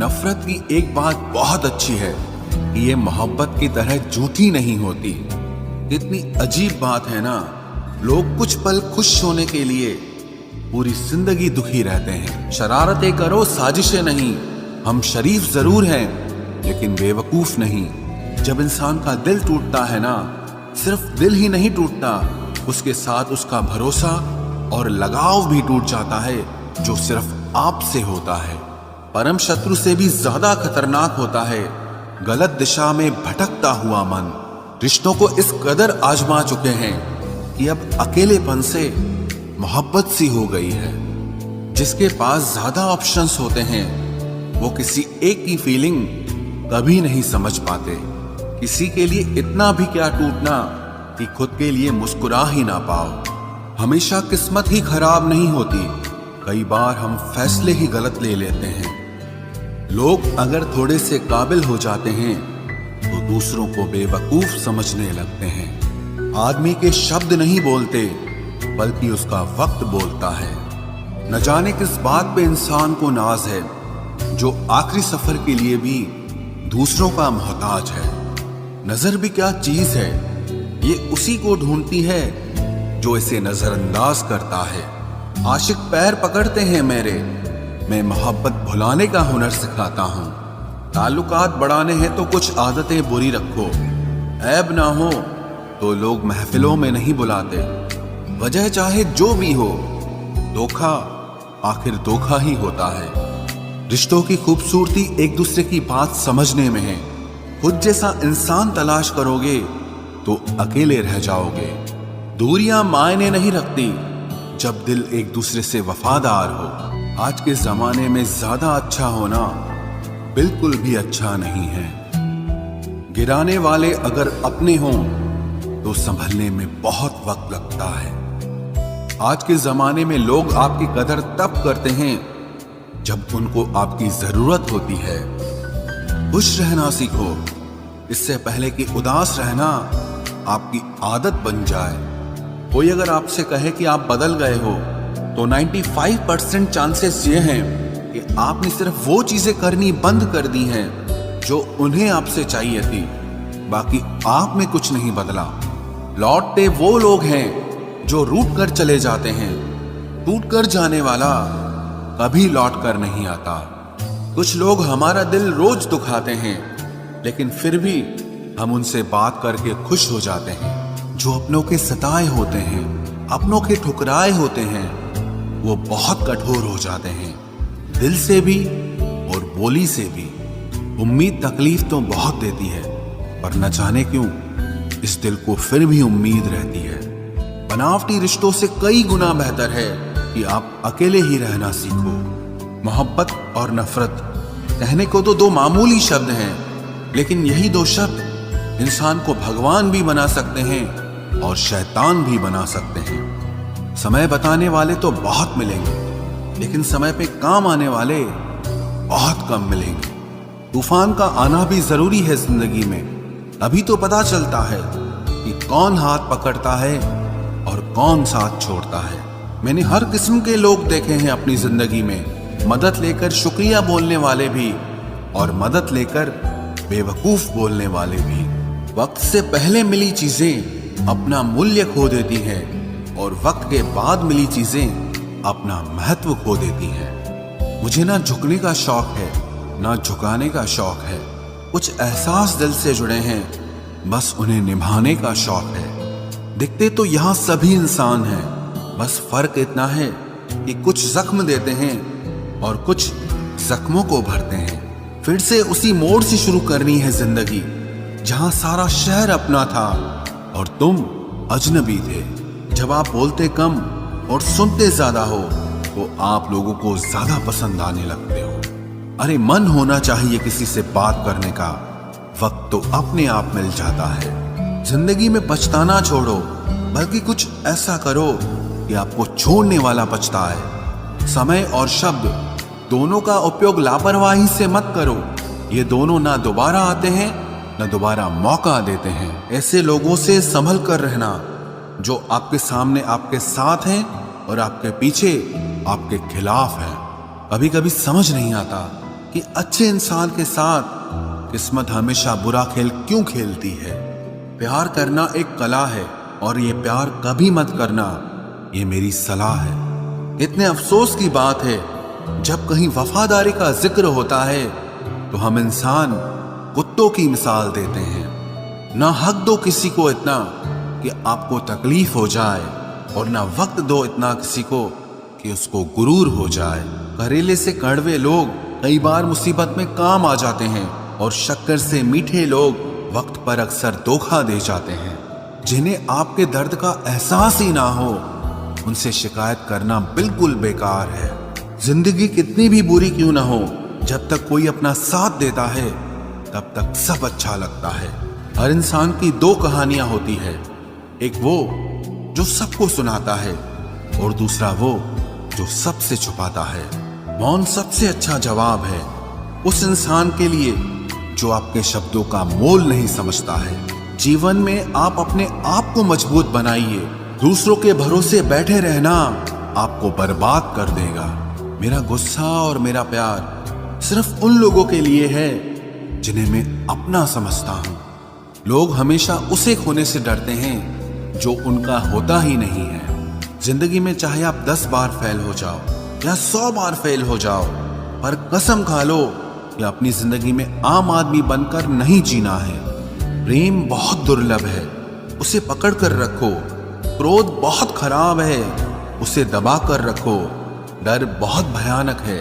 नफरत की एक बात बहुत अच्छी है कि ये मोहब्बत की तरह झूठी नहीं होती। कितनी अजीब बात है ना, लोग कुछ पल खुश होने के लिए पूरी जिंदगी दुखी रहते हैं। शरारतें करो, साजिशें नहीं। हम शरीफ जरूर हैं लेकिन बेवकूफ नहीं। जब इंसान का दिल टूटता है ना, सिर्फ दिल ही नहीं टूटता, उसके साथ उसका भरोसा और लगाव भी टूट जाता है, जो सिर्फ आपसे होता है। परम शत्रु से भी ज्यादा खतरनाक होता है गलत दिशा में भटकता हुआ मन। रिश्तों को इस कदर आजमा चुके हैं कि अब अकेलेपन से मोहब्बत सी हो गई है। जिसके पास ज्यादा ऑप्शंस होते हैं वो किसी एक की फीलिंग कभी नहीं समझ पाते। किसी के लिए इतना भी क्या टूटना कि खुद के लिए मुस्कुरा ही ना पाओ। हमेशा किस्मत ही खराब नहीं होती, कई बार हम फैसले ही गलत ले लेते हैं। लोग अगर थोड़े से काबिल हो जाते हैं तो दूसरों को बेवकूफ समझने लगते हैं। आदमी के शब्द नहीं बोलते बल्कि उसका वक्त बोलता है। न जाने किस बात पे इंसान को नाज है, जो आखिरी सफर के लिए भी दूसरों का मोहताज है। नजर भी क्या चीज है, ये उसी को ढूंढती है जो इसे नजरअंदाज करता है। आशिक पैर पकड़ते हैं मेरे, मैं मोहब्बत भुलाने का हुनर सिखाता हूँ। ताल्लुकात बढ़ाने हैं तो कुछ आदतें बुरी रखो, ऐब ना हो तो लोग महफिलों में नहीं बुलाते। वजह चाहे जो भी हो, धोखा आखिर धोखा ही होता है। रिश्तों की खूबसूरती एक दूसरे की बात समझने में है। खुद जैसा इंसान तलाश करोगे तो अकेले रह जाओगे। दूरियां मायने नहीं रखती जब दिल एक दूसरे से वफादार हो। आज के जमाने में ज्यादा अच्छा होना बिल्कुल भी अच्छा नहीं है। गिराने वाले अगर अपने हों तो संभलने में बहुत वक्त लगता है। आज के जमाने में लोग आपकी कदर तब करते हैं जब उनको आपकी जरूरत होती है। खुश रहना सीखो, इससे पहले कि उदास रहना आपकी आदत बन जाए। कोई अगर आपसे कहे कि आप बदल गए हो तो 95% चांसेस ये हैं कि आपने सिर्फ वो चीजें करनी बंद कर दी हैं जो उन्हें आपसे चाहिए थी। बाकी आप में कुछ नहीं बदला। लौटते वो लोग हैं जो रूठ कर चले जाते हैं। टूट कर जाने वाला कभी लौट कर नहीं आता। कुछ लोग हमारा दिल रोज दुखाते हैं लेकिन फिर भी हम उनसे बात करके खुश हो जाते हैं। जो अपनों के सताए होते हैं, अपनों के ठुकराए होते हैं, वो बहुत कठोर हो जाते हैं, दिल से भी और बोली से भी। उम्मीद तकलीफ तो बहुत देती है, पर न जाने क्यों इस दिल को फिर भी उम्मीद रहती है। बनावटी रिश्तों से कई गुना बेहतर है कि आप अकेले ही रहना सीखो। मोहब्बत और नफरत कहने को तो दो मामूली शब्द हैं, लेकिन यही दो शब्द इंसान को भगवान भी बना सकते हैं और शैतान भी बना सकते हैं। समय बताने वाले तो बहुत मिलेंगे, लेकिन समय पे काम आने वाले बहुत कम मिलेंगे। तूफान का आना भी जरूरी है जिंदगी में, तभी तो पता चलता है कि कौन हाथ पकड़ता है और कौन साथ छोड़ता है। मैंने हर किस्म के लोग देखे हैं अपनी जिंदगी में, मदद लेकर शुक्रिया बोलने वाले भी और मदद लेकर बेवकूफ बोलने वाले भी। वक्त से पहले मिली चीजें अपना मूल्य खो देती हैं और वक्त के बाद मिली चीजें अपना महत्व खो देती हैं। मुझे ना झुकने का शौक है ना झुकाने का शौक है। कुछ एहसास दिल से जुड़े हैं, बस उन्हें निभाने का शौक है। दिखते तो यहाँ सभी इंसान हैं, बस फर्क इतना है कि कुछ जख्म देते हैं और कुछ जख्मों को भरते हैं। फिर से उसी मोड़ से शुरू करनी है जिंदगी जहां सारा शहर अपना था और तुम अजनबी थे। जब आप बोलते कम और सुनते ज्यादा हो तो आप लोगों को ज्यादा पसंद आने लगते हो। अरे मन होना चाहिए किसी से बात करने का, वक्त तो अपने आप मिल जाता है। जिंदगी में पछताना छोड़ो, बल्कि कुछ ऐसा करो कि आपको छोड़ने वाला पछताए। समय और शब्द दोनों का उपयोग लापरवाही से मत करो। ये दोनों ना दोबारा आते हैं न दोबारा मौका देते हैं। ऐसे लोगों से संभल कर रहना जो आपके सामने आपके साथ हैं और आपके पीछे आपके खिलाफ हैं। कभी कभी समझ नहीं आता कि अच्छे इंसान के साथ किस्मत हमेशा बुरा खेल क्यों खेलती है। प्यार करना एक कला है और ये प्यार कभी मत करना, ये मेरी सलाह है। इतने अफसोस की बात है, जब कहीं वफादारी का जिक्र होता है तो हम इंसान कुत्तों की मिसाल देते हैं। ना हक दो किसी को इतना कि आपको तकलीफ हो जाए, और ना वक्त दो इतना किसी को कि उसको गुरूर हो जाए। करेले से कड़वे लोग कई बार मुसीबत में काम आ जाते हैं, और शक्कर से मीठे लोग वक्त पर अक्सर धोखा दे जाते हैं। जिन्हें आपके दर्द का एहसास ही ना हो, उनसे शिकायत करना बिल्कुल बेकार है। जिंदगी कितनी भी बुरी क्यों ना हो, जब तक कोई अपना साथ देता है तब तक सब अच्छा लगता है। हर इंसान की दो कहानियां होती है, एक वो जो सबको सुनाता है और दूसरा वो जो सबसे छुपाता है। मौन सबसे अच्छा जवाब है उस इंसान के लिए जो आपके शब्दों का मोल नहीं समझता है। जीवन में आप अपने आप को मजबूत बनाइए, दूसरों के भरोसे बैठे रहना आपको बर्बाद कर देगा। मेरा गुस्सा और मेरा प्यार सिर्फ उन लोगों के लिए है जिन्हें मैं अपना समझता हूं। लोग हमेशा उसे खोने से डरते हैं जो उनका होता ही नहीं है। जिंदगी में चाहे आप 10 बार फेल हो जाओ या 100 बार फेल हो जाओ, पर कसम खा लो कि अपनी जिंदगी में आम आदमी बनकर नहीं जीना है। प्रेम बहुत दुर्लभ है, उसे पकड़ कर रखो। क्रोध बहुत खराब है, उसे दबा कर रखो। डर बहुत भयानक है,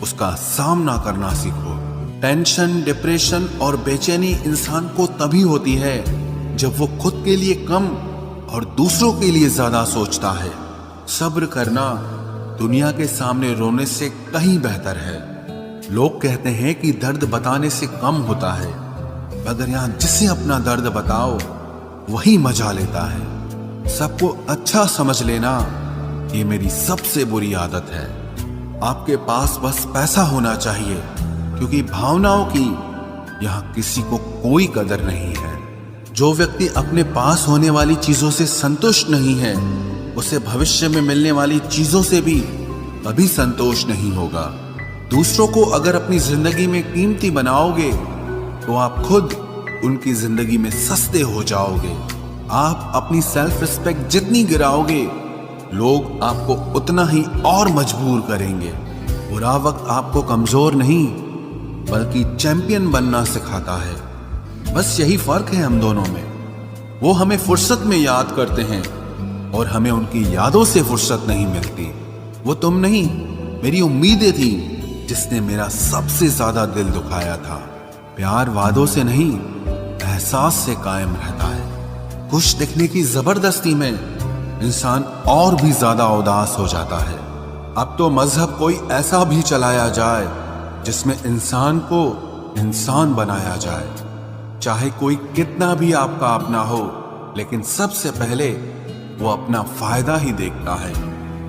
उसका सामना करना सीखो। टेंशन, डिप्रेशन और बेचैनी इंसान को तभी होती है जब वो खुद के लिए कम और दूसरों के लिए ज्यादा सोचता है। सब्र करना दुनिया के सामने रोने से कहीं बेहतर है। लोग कहते हैं कि दर्द बताने से कम होता है, मगर यहां जिसे अपना दर्द बताओ वही मजा लेता है। सबको अच्छा समझ लेना ये मेरी सबसे बुरी आदत है। आपके पास बस पैसा होना चाहिए, क्योंकि भावनाओं की यहां किसी को कोई कदर नहीं है। जो व्यक्ति अपने पास होने वाली चीजों से संतुष्ट नहीं है, उसे भविष्य में मिलने वाली चीजों से भी कभी संतोष नहीं होगा। दूसरों को अगर अपनी जिंदगी में कीमती बनाओगे तो आप खुद उनकी जिंदगी में सस्ते हो जाओगे। आप अपनी सेल्फ रिस्पेक्ट जितनी गिराओगे, लोग आपको उतना ही और मजबूर करेंगे। बुरा वक्त आपको कमजोर नहीं बल्कि चैंपियन बनना सिखाता है। बस यही फर्क है हम दोनों में। वो हमें फुर्सत में याद करते हैं और हमें उनकी यादों से फुर्सत नहीं मिलती। वो तुम नहीं, मेरी उम्मीदें थी जिसने मेरा सबसे ज्यादा दिल दुखाया था। प्यार वादों से नहीं, एहसास से कायम रहता है। खुश दिखने की जबरदस्ती में इंसान और भी ज्यादा उदास हो जाता है। अब तो मजहब कोई ऐसा भी चलाया जाए जिसमें इंसान को इंसान बनाया जाए। चाहे कोई कितना भी आपका अपना हो, लेकिन सबसे पहले वो अपना फायदा ही देखता है।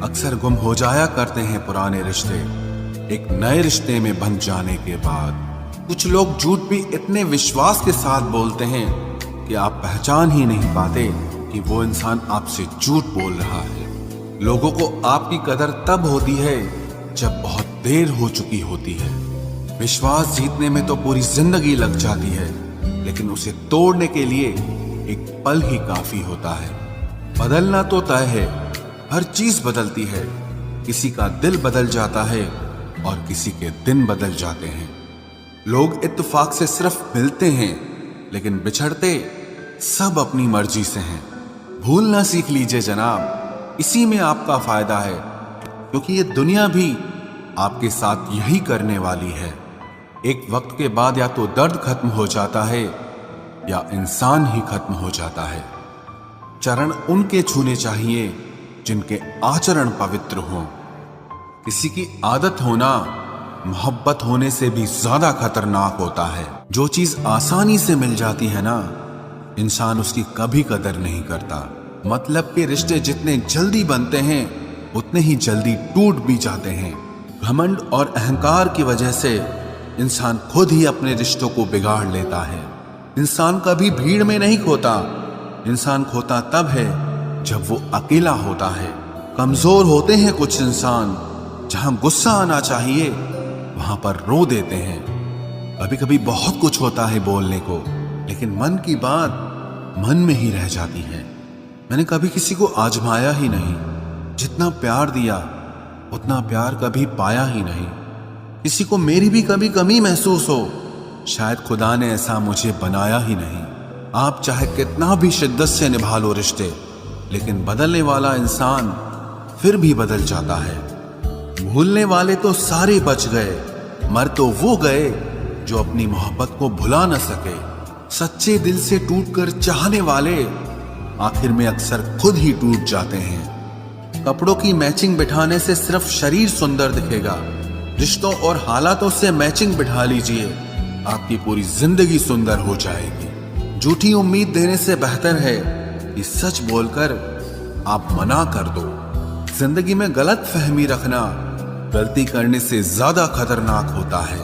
अक्सर गुम हो जाया करते हैं पुराने रिश्ते एक नए रिश्ते में बन जाने के बाद। कुछ लोग झूठ भी इतने विश्वास के साथ बोलते हैं कि आप पहचान ही नहीं पाते कि वो इंसान आपसे झूठ बोल रहा है। लोगों को आपकी कदर तब होती है जब बहुत देर हो चुकी होती है। विश्वास जीतने में तो पूरी जिंदगी लग जाती है, लेकिन उसे तोड़ने के लिए एक पल ही काफी होता है। बदलना तो तय है, हर चीज बदलती है। किसी का दिल बदल जाता है और किसी के दिन बदल जाते हैं। लोग इत्तेफाक से सिर्फ मिलते हैं, लेकिन बिछड़ते सब अपनी मर्जी से हैं। भूलना सीख लीजिए जनाब, इसी में आपका फायदा है, क्योंकि ये दुनिया भी आपके साथ यही करने वाली है। एक वक्त के बाद या तो दर्द खत्म हो जाता है या इंसान ही खत्म हो जाता है। चरण उनके छूने चाहिए जिनके आचरण पवित्र हों। किसी की आदत होना मोहब्बत होने से भी ज्यादा खतरनाक होता है। जो चीज आसानी से मिल जाती है ना, इंसान उसकी कभी कदर नहीं करता। मतलब के रिश्ते जितने जल्दी बनते हैं उतने ही जल्दी टूट भी जाते हैं। घमंड और अहंकार की वजह से इंसान खुद ही अपने रिश्तों को बिगाड़ लेता है। इंसान कभी भीड़ में नहीं खोता, इंसान खोता तब है जब वो अकेला होता है। कमजोर होते हैं कुछ इंसान, जहां गुस्सा आना चाहिए वहां पर रो देते हैं। कभी कभी बहुत कुछ होता है बोलने को, लेकिन मन की बात मन में ही रह जाती है। मैंने कभी किसी को आजमाया ही नहीं, जितना प्यार दिया उतना प्यार कभी पाया ही नहीं। किसी को मेरी भी कभी कमी महसूस हो, शायद खुदा ने ऐसा मुझे बनाया ही नहीं। आप चाहे कितना भी शिद्दत से निभा लो रिश्ते, लेकिन बदलने वाला इंसान फिर भी बदल जाता है। भूलने वाले तो सारे बच गए, मर तो वो गए जो अपनी मोहब्बत को भुला न सके। सच्चे दिल से टूटकर चाहने वाले आखिर में अक्सर खुद ही टूट जाते हैं। कपड़ों की मैचिंग बिठाने से सिर्फ शरीर सुंदर दिखेगा, रिश्तों और हालातों से मैचिंग बिठा लीजिए, आपकी पूरी जिंदगी सुंदर हो जाएगी। झूठी उम्मीद देने से बेहतर है कि सच बोलकर आप मना कर दो। जिंदगी में गलत फहमी रखना गलती करने से ज्यादा खतरनाक होता है।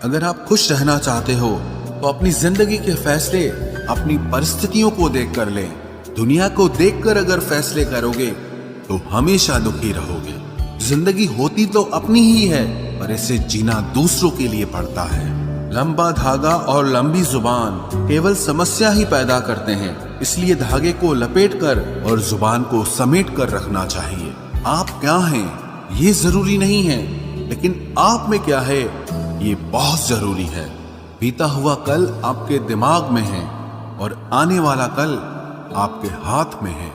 अगर आप खुश रहना चाहते हो तो अपनी जिंदगी के फैसले अपनी परिस्थितियों को देखकर लें। दुनिया को देखकर अगर फैसले करोगे तो हमेशा दुखी रहोगे। जिंदगी होती तो अपनी ही है, पर इसे जीना दूसरों के लिए पड़ता है। लंबा धागा और लंबी जुबान केवल समस्या ही पैदा करते हैं, इसलिए धागे को लपेटकर और जुबान को समेट कर रखना चाहिए। आप क्या हैं ये जरूरी नहीं है, लेकिन आप में क्या है ये बहुत जरूरी है। बीता हुआ कल आपके दिमाग में है और आने वाला कल आपके हाथ में है।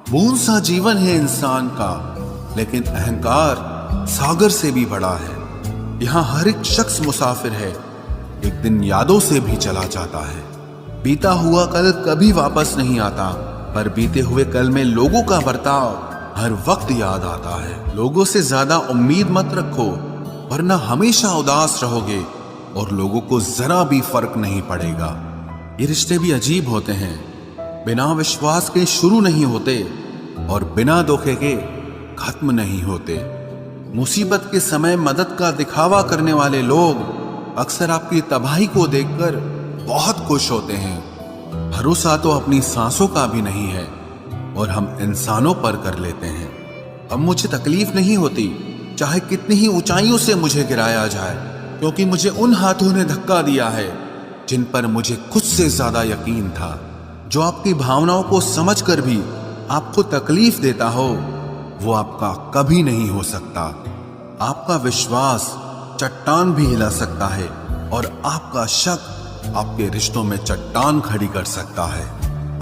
बूंद सा जीवन है इंसान का, लेकिन अहंकार सागर से भी बड़ा है। यहाँ हर एक शख्स मुसाफिर है, एक दिन यादों से भी चला जाता है। बीता हुआ कल कभी वापस नहीं आता, पर बीते हुए कल में लोगों का बर्ताव हर वक्त याद आता है। लोगों से ज्यादा उम्मीद मत रखो, वरना हमेशा उदास रहोगे और लोगों को जरा भी फर्क नहीं पड़ेगा। ये रिश्ते भी अजीब होते हैं, बिना विश्वास के शुरू नहीं होते और बिना धोखे के खत्म नहीं होते। मुसीबत के समय मदद का दिखावा करने वाले लोग अक्सर आपकी तबाही को देखकर बहुत खुश होते हैं। भरोसा तो अपनी सांसों का भी नहीं है और हम इंसानों पर कर लेते हैं। अब मुझे तकलीफ नहीं होती, चाहे कितनी ही ऊंचाइयों से मुझे गिराया जाए, क्योंकि मुझे उन हाथों ने धक्का दिया है जिन पर मुझे खुद से ज्यादा यकीन था। जो आपकी भावनाओं को समझकर भी आपको तकलीफ देता हो, वो आपका कभी नहीं हो सकता। आपका विश्वास चट्टान भी हिला सकता है और आपका शक आपके रिश्तों में चट्टान खड़ी कर सकता है।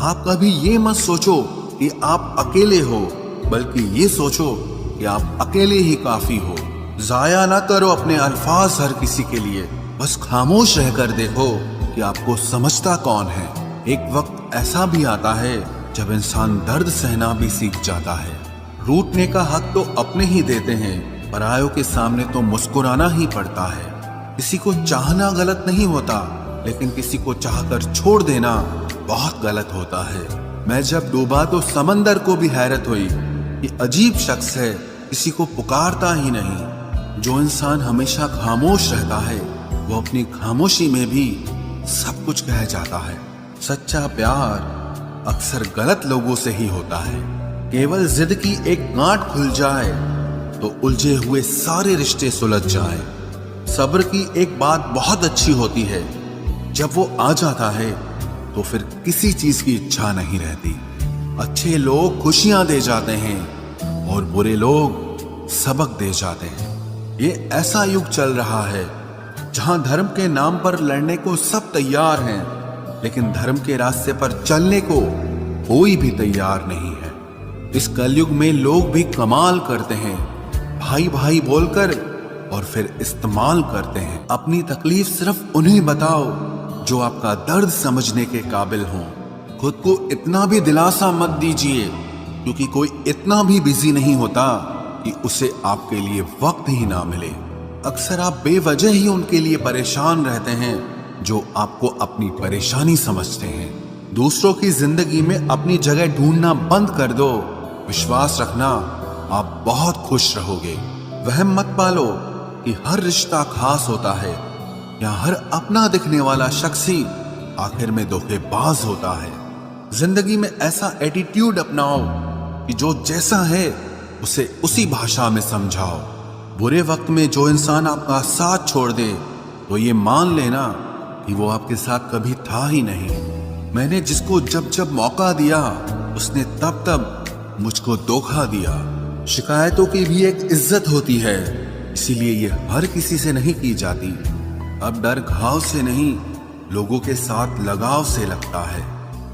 आप कभी ये मत सोचो कि आप अकेले हो, बल्कि ये सोचो कि आप अकेले ही काफी हो। जाया ना करो अपने अल्फाज हर किसी के लिए, बस खामोश रहकर देखो कि आपको समझता कौन है। एक वक्त ऐसा भी आता है जब इंसान दर्द सहना भी सीख जाता है। रूठने का हक तो अपने ही देते हैं, परायों के सामने तो मुस्कुराना ही पड़ता है। किसी को चाहना गलत नहीं होता, लेकिन किसी को चाहकर छोड़ देना बहुत गलत होता है। मैं जब डूबा तो समंदर को भी हैरत हुई कि अजीब शख्स है, किसी को पुकारता ही नहीं। जो इंसान हमेशा खामोश रहता है, वो अपनी खामोशी में भी सब कुछ कह जाता है। सच्चा प्यार अक्सर गलत लोगों से ही होता है। केवल जिद की एक गांठ खुल जाए तो उलझे हुए सारे रिश्ते सुलझ जाएं। सब्र की एक बात बहुत अच्छी होती है, जब वो आ जाता है तो फिर किसी चीज की इच्छा नहीं रहती। अच्छे लोग खुशियां दे जाते हैं और बुरे लोग सबक दे जाते हैं। ये ऐसा युग चल रहा है जहां धर्म के नाम पर लड़ने को सब तैयार हैं, लेकिन धर्म के रास्ते पर चलने को कोई भी तैयार नहीं है। इस कलयुग में लोग भी कमाल करते हैं, भाई भाई बोलकर और फिर इस्तेमाल करते हैं। अपनी तकलीफ सिर्फ उन्हें बताओ जो आपका दर्द समझने के काबिल हों। खुद को इतना भी दिलासा मत दीजिए, क्योंकि कोई इतना भी बिजी नहीं होता कि उसे आपके लिए वक्त ही ना मिले। अक्सर आप बेवजह ही उनके लिए परेशान रहते हैं जो आपको अपनी परेशानी समझते हैं। दूसरों की जिंदगी में अपनी जगह ढूंढना बंद कर दो। विश्वास रखना, आप बहुत खुश रहोगे। वहम मत पालो कि हर रिश्ता खास होता है या हर अपना दिखने वाला शख्स ही आखिर में धोखेबाज होता है। जिंदगी में ऐसा एटीट्यूड अपनाओ कि जो जैसा है उसे उसी भाषा में समझाओ। बुरे वक्त में जो इंसान आपका साथ छोड़ दे तो ये मान लेना कि वो आपके साथ कभी था ही नहीं। मैंने जिसको जब जब मौका दिया उसने तब तब मुझको धोखा दिया। शिकायतों की भी एक इज्जत होती है, इसीलिए ये हर किसी से नहीं की जाती। अब डर घाव से नहीं, लोगों के साथ लगाव से लगता है।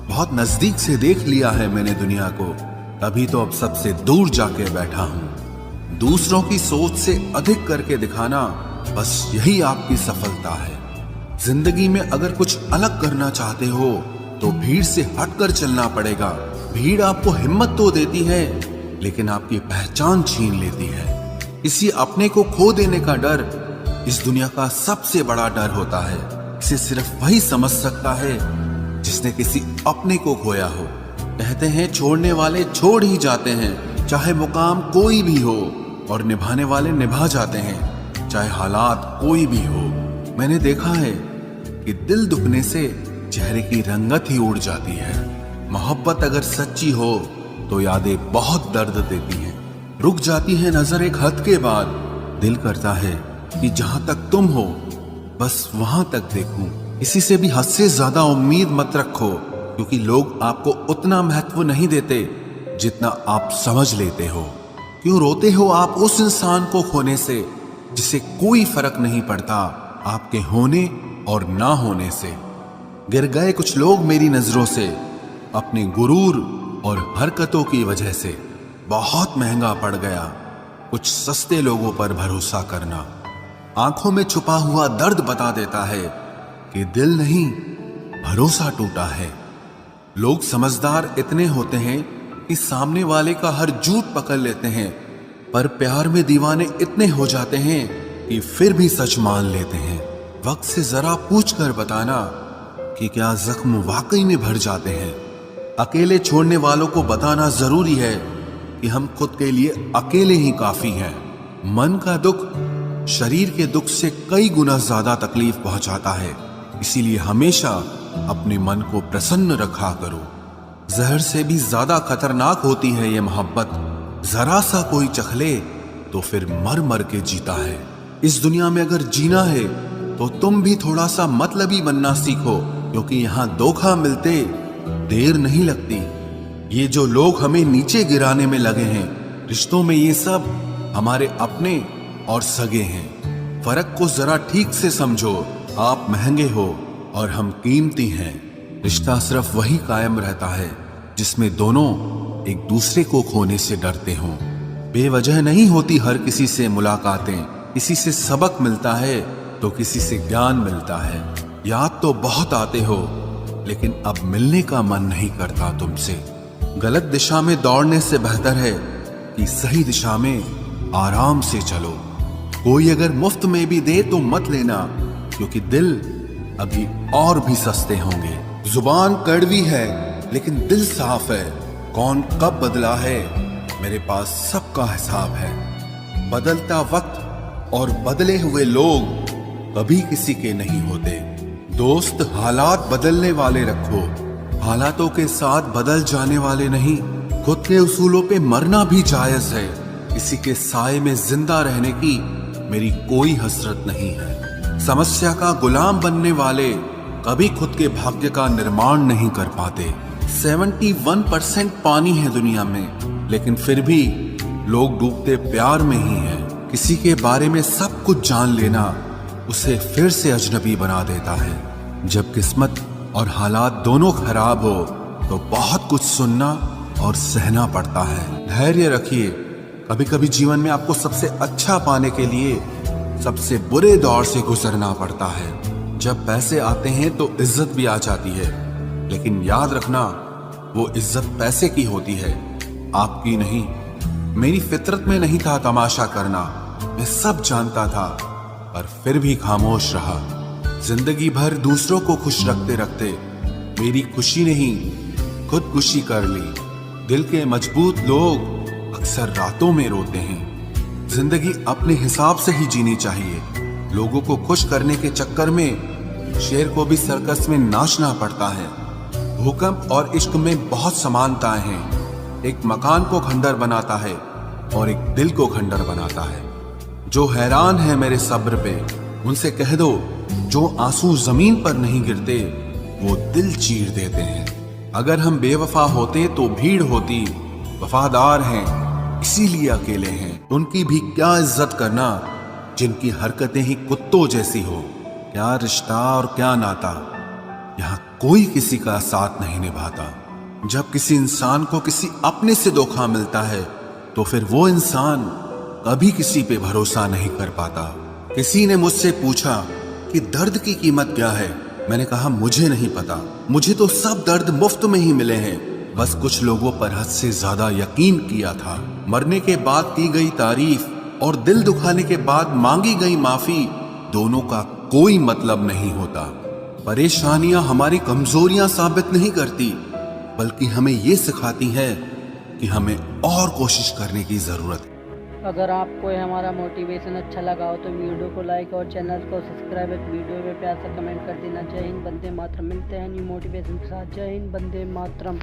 बहुत नजदीक से देख लिया है मैंने दुनिया को, तभी तो अब सबसे दूर जाके बैठा हूं। दूसरों की सोच से अधिक करके दिखाना, बस यही आपकी सफलता है। जिंदगी में अगर कुछ अलग करना चाहते हो तो भीड़ से हटकर चलना पड़ेगा। भीड़ आपको हिम्मत तो देती है, लेकिन आपकी पहचान छीन लेती है। किसी अपने को खो देने का डर इस दुनिया का सबसे बड़ा डर होता है। इसे सिर्फ वही समझ सकता है जिसने किसी अपने को खोया हो। कहते हैं छोड़ने वाले छोड़ ही जाते हैं, चाहे मुकाम कोई भी हो, और निभाने वाले निभा जाते हैं, चाहे हालात कोई भी हो। मैंने देखा है कि दिल दुखने से चेहरे की रंगत ही उड़ जाती है। मोहब्बत अगर सच्ची हो तो यादें बहुत दर्द देती हैं। रुक जाती है नजर एक हद के बाद। दिल करता है कि जहां तक तुम हो बस वहां तक देखूं। किसी से भी हद से ज्यादा उम्मीद मत रखो, क्योंकि लोग आपको उतना महत्व नहीं देते जितना आप समझ लेते हो। क्यों रोते हो आप उस इंसान को खोने से जिसे कोई फर्क नहीं पड़ता आपके होने और ना होने से। गिर गए कुछ लोग मेरी नजरों से अपने गुरूर और हरकतों की वजह से। बहुत महंगा पड़ गया कुछ सस्ते लोगों पर भरोसा करना। आंखों में छुपा हुआ दर्द बता देता है कि दिल नहीं, भरोसा टूटा है। लोग समझदार इतने होते हैं कि सामने वाले का हर झूठ पकड़ लेते हैं, पर प्यार में दीवाने इतने हो जाते हैं कि फिर भी सच मान लेते हैं। वक्त से जरा पूछ कर बताना कि क्या जख्म वाकई में भर जाते हैं। अकेले छोड़ने वालों को बताना जरूरी है कि हम खुद के लिए अकेले ही काफी हैं। मन का दुख शरीर के दुख से कई गुना ज्यादा तकलीफ पहुंचाता है, इसीलिए हमेशा अपने मन को प्रसन्न रखा करो। जहर से भी ज्यादा खतरनाक होती है ये मोहब्बत। जरा सा कोई चखले तो फिर मर मर के जीता है। इस दुनिया में अगर जीना है तो तुम भी थोड़ा सा मतलबी बनना सीखो, क्योंकि यहाँ धोखा मिलते देर नहीं लगती। ये जो लोग हमें नीचे गिराने में लगे हैं, रिश्तों में ये सब हमारे अपने और सगे हैं। फर्क को जरा ठीक से समझो। आप महंगे हो और हम कीमती हैं। रिश्ता सिर्फ वही कायम रहता है जिसमें दोनों एक दूसरे को खोने से डरते हों। बेवजह नहीं होती हर किसी से मुलाकातें। किसी से सबक मिलता है तो किसी से ज्ञान मिलता है। याद तो बहुत आते हो, लेकिन अब मिलने का मन नहीं करता तुमसे। गलत दिशा में दौड़ने से बेहतर है कि सही दिशा में आराम से चलो। कोई अगर मुफ्त में भी दे तो मत लेना, क्योंकि दिल अभी और भी सस्ते होंगे। जुबान कड़वी है लेकिन दिल साफ है। कौन कब बदला है मेरे पास सबका हिसाब है। बदलता वक्त और बदले हुए लोग कभी किसी के नहीं होते। दोस्त हालात बदलने वाले रखो, हालातों के साथ बदल जाने वाले नहीं। खुद के उसूलों पे मरना भी जायज है। किसी के साए में जिंदा रहने की मेरी कोई हसरत नहीं है। समस्या का गुलाम बनने वाले कभी खुद के भाग्य का निर्माण नहीं कर पाते। 71% पानी है दुनिया में, लेकिन फिर भी लोग डूबते प्यार में ही हैं। किसी के बारे में सब कुछ जान लेना उसे फिर से अजनबी बना देता है। जब किस्मत और हालात दोनों खराब हो तो बहुत कुछ सुनना और सहना पड़ता है। धैर्य रखिए। कभी कभी जीवन में आपको सबसे अच्छा पाने के लिए सबसे बुरे दौर से गुजरना पड़ता है। जब पैसे आते हैं तो इज्जत भी आ जाती है, लेकिन याद रखना वो इज्जत पैसे की होती है, आपकी नहीं। मेरी फितरत में नहीं था तमाशा करना, मैं सब जानता था, पर फिर भी खामोश रहा। जिंदगी भर दूसरों को खुश रखते रखते मेरी खुशी नहीं खुदकुशी कर ली। दिल के मजबूत लोग अक्सर रातों में रोते हैं। जिंदगी अपने हिसाब से ही जीनी चाहिए। लोगों को खुश करने के चक्कर में शेर को भी सर्कस में नाचना पड़ता है। भूकंप और इश्क में बहुत समानताएं हैं। एक मकान को खंडर बनाता है और एक दिल को खंडर बनाता है। जो हैरान है मेरे सब्र पे उनसे कह दो, जो आंसू जमीन पर नहीं गिरते वो दिल चीर देते हैं। अगर हम बेवफा होते तो भीड़ होती, वफादार हैं इसीलिए अकेले हैं। उनकी भी क्या इज्जत करना जिनकी हरकतें ही कुत्तों जैसी हो। क्या रिश्ता और क्या नाता, यहाँ कोई किसी का साथ नहीं निभाता। जब किसी इंसान को किसी अपने से धोखा मिलता है तो फिर वो इंसान कभी किसी पे भरोसा नहीं कर पाता। किसी ने मुझसे पूछा कि दर्द की कीमत क्या है। मैंने कहा मुझे नहीं पता, मुझे तो सब दर्द मुफ्त में ही मिले हैं। बस कुछ लोगों पर हद से ज्यादा यकीन किया था। मरने के बाद की गई तारीफ और दिल दुखाने के बाद मांगी गई माफी, दोनों का कोई मतलब नहीं होता। परेशानियां हमारी कमजोरियां साबित नहीं करती, बल्कि हमें ये सिखाती है कि हमें और कोशिश करने की जरूरत है। अगर आपको हमारा मोटिवेशन अच्छा लगा हो तो वीडियो को लाइक और चैनल को सब्सक्राइब, एक वीडियो में प्यार से कमेंट कर देना। जय हिंद, वंदे मातरम। मिलते हैं न्यू मोटिवेशन के साथ। जय हिंद, वंदे मातरम।